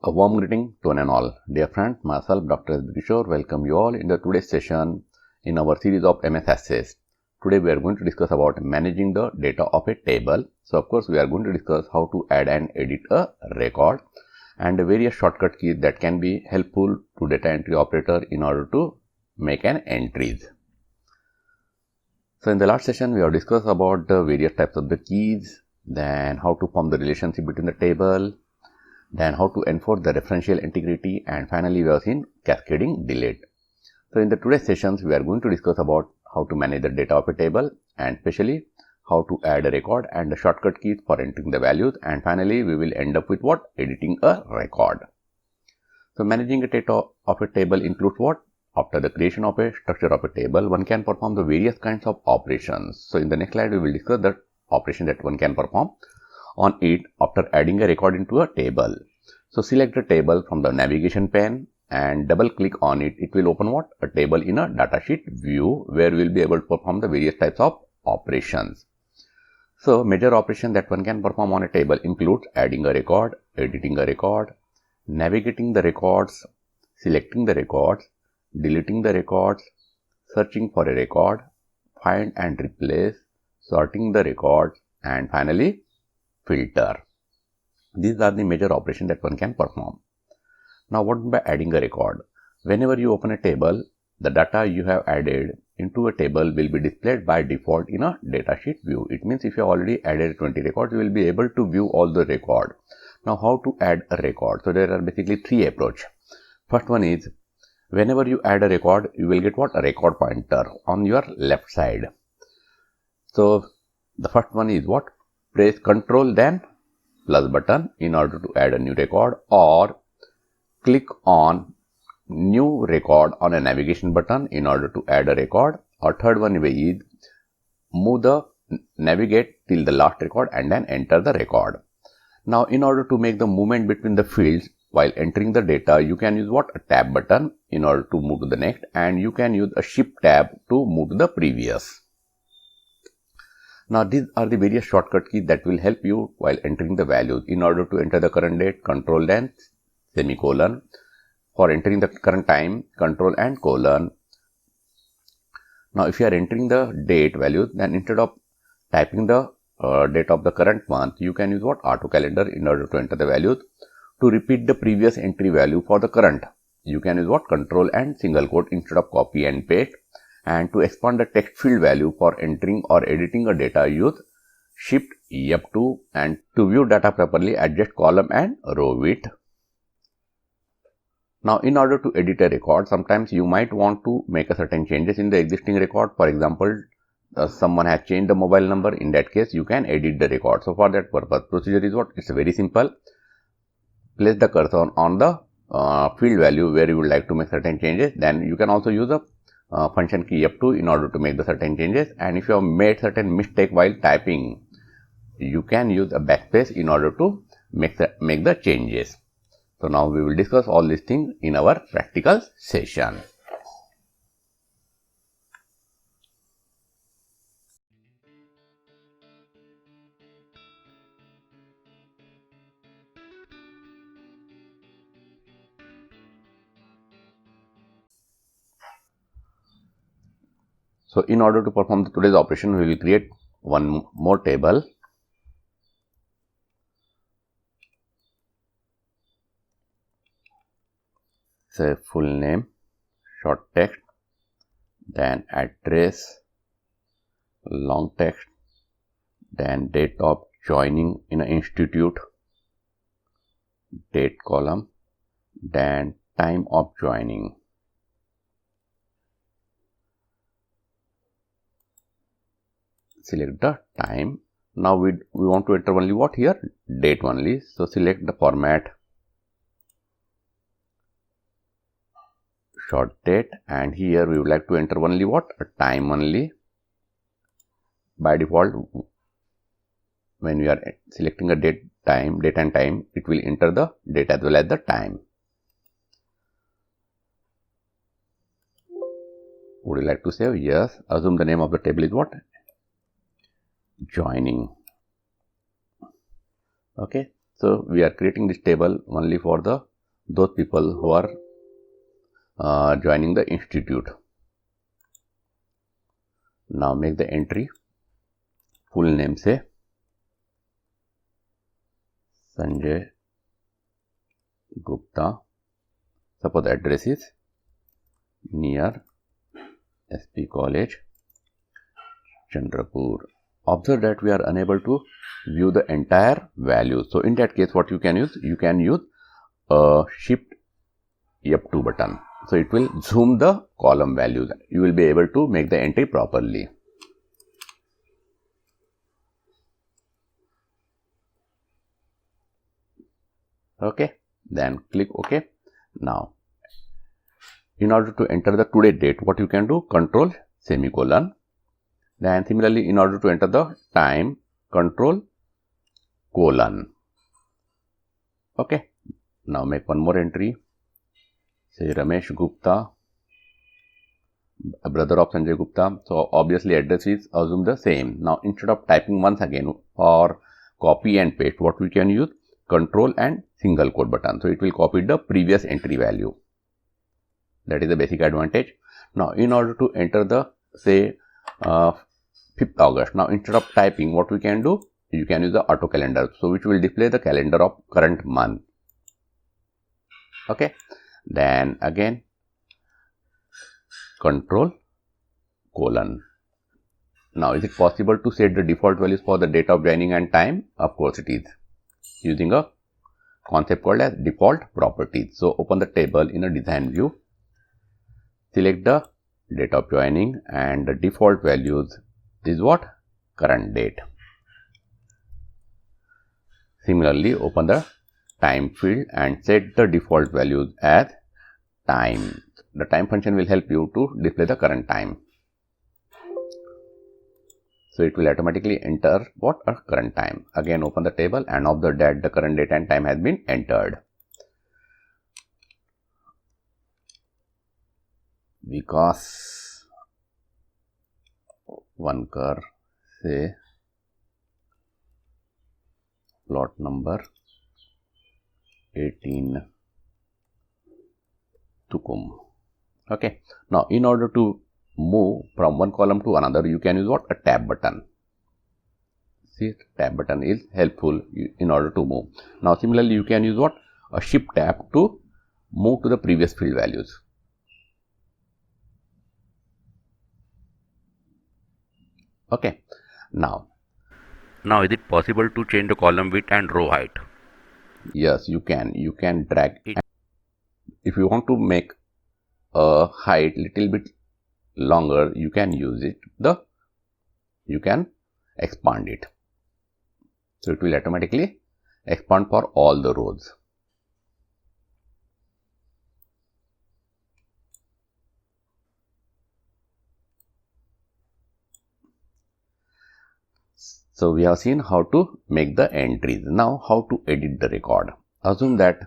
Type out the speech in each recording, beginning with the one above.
A warm greeting to one and all. Dear friends, myself Dr. S. Kishore, welcome you all in the today's session in our series of MS Access. Today we are going to discuss about managing the data of a table. So of course we are going to discuss how to add and edit a record and various shortcut keys that can be helpful to data entry operator in order to make an entries. So in the last session we have discussed about the various types of the keys, then how to form the relationship between the table, then how to enforce the referential integrity, and finally we have seen cascading delete. So in the today's sessions we are going to discuss about how to manage the data of a table and especially how to add a record and the shortcut keys for entering the values, and finally we will end up with what? Editing a record. So managing a data of a table includes what? After the creation of a structure of a table, one can perform the various kinds of operations. So in the next slide we will discuss the operation that one can perform on it after adding a record into a table. So select the table from the navigation pane and double click on it. It will open what? A table in a datasheet view where we will be able to perform the various types of operations. So major operation that one can perform on a table includes adding a record, editing a record, navigating the records, selecting the records, deleting the records, searching for a record, find and replace, sorting the records, and finally filter. These are the major operations that one can perform. Now what by adding a record? Whenever you open a table, the data you have added into a table will be displayed by default in a datasheet view. It means if you have already added 20 records, you will be able to view all the record. Now how to add a record? So there are basically three approaches. First one is, whenever you add a record, you will get what? A record pointer on your left side. So the first one is what? Press Ctrl then plus button in order to add a new record, or click on new record on a navigation button in order to add a record, or third one way is move the navigate till the last record and then enter the record. Now in order to make the movement between the fields while entering the data, you can use what? A tab button in order to move to the next, and you can use a shift tab to move to the previous. Now these are the various shortcut keys that will help you while entering the values. In order to enter the current date, Control then semicolon. For entering the current time, Control and colon. Now if you are entering the date values, then instead of typing the date of the current month, you can use what? Auto calendar in order to enter the values. To repeat the previous entry value for the current, you can use what? Control and single quote instead of copy and paste. And to expand the text field value for entering or editing a data, use Shift F2, and to view data properly, adjust column and row width. Now in order to edit a record, sometimes you might want to make a certain changes in the existing record. For example, someone has changed the mobile number. In that case, you can edit the record. So for that purpose, procedure is what? It's very simple. Place the cursor on the field value where you would like to make certain changes. Then you can also use a function key F2 in order to make the certain changes, and if you have made certain mistake while typing, you can use a backspace in order to make the changes. So now we will discuss all these things in our practical session. So in order to perform today's operation, we will create one more table. Say full name, short text, then address, long text, then date of joining in an institute, date column, then time of joining. Select the time. Now we want to enter only what here? Date only. So select the format, short date, and here we would like to enter only what? A time only. By default, when we are selecting a date and time, it will enter the date as well as the time. Would you like to save? Yes. Assume the name of the table is what? Joining. Okay. So we are creating this table only for the those people who are joining the institute. Now make the entry. Full name say Sanjay Gupta. Suppose the address is near SP College, Chandrapur. Observe that we are unable to view the entire value. So in that case, what you can use? You can use Shift F2 button. So it will zoom the column values. You will be able to make the entry properly. Okay, then click OK. Now, in order to enter the today date, what you can do? Control semicolon. Then similarly, in order to enter the time, control colon. Okay, now make one more entry. Say Ramesh Gupta, a brother of Sanjay Gupta. So obviously address is assume the same. Now instead of typing once again or copy and paste, what we can use? Control and single quote button. So it will copy the previous entry value. That is the basic advantage. Now in order to enter the say 5th August. Now instead of typing, what we can do? You can use the auto calendar. So which will display the calendar of current month. Okay. Then again control colon. Now is it possible to set the default values for the date of joining and time? Of course it is, using a concept called as default properties. So open the table in a design view, select the date of joining, and the default values is what? Current date. Similarly, open the time field and set the default values as time. The time function will help you to display the current time. So it will automatically enter what? A current time. Again open the table and observe that the current date and time has been entered. Vikas Vankar, say plot number 18 Tukum. Okay. Now in order to move from one column to another, you can use what? A tab button. See, tab button is helpful in order to move. Now similarly, you can use what? A shift tab to move to the previous field values. Okay. Now is it possible to change the column width and row height? Yes, you can. You can drag it. If you want to make a height little bit longer, you can use it. You can expand it. So it will automatically expand for all the rows. So we have seen how to make the entries. Now how to edit the record. Assume that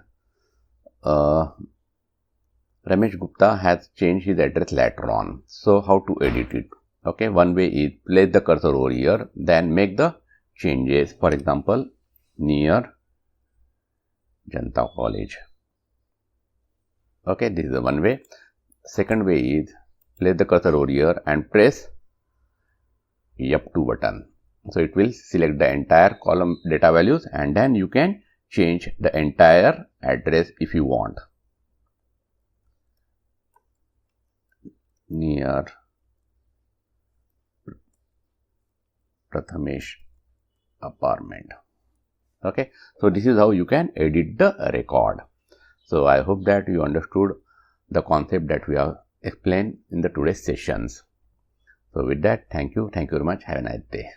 Ramesh Gupta has changed his address later on. So how to edit it? Okay, one way is place the cursor over here, then make the changes. For example, near Janata College. Okay, this is the one way. Second way is place the cursor over here and press F2 button. So it will select the entire column data values, and then you can change the entire address if you want. Near Prathamesh apartment. Okay, so this is how you can edit the record. So I hope that you understood the concept that we have explained in the today's sessions. So with that, thank you very much. Have a nice day.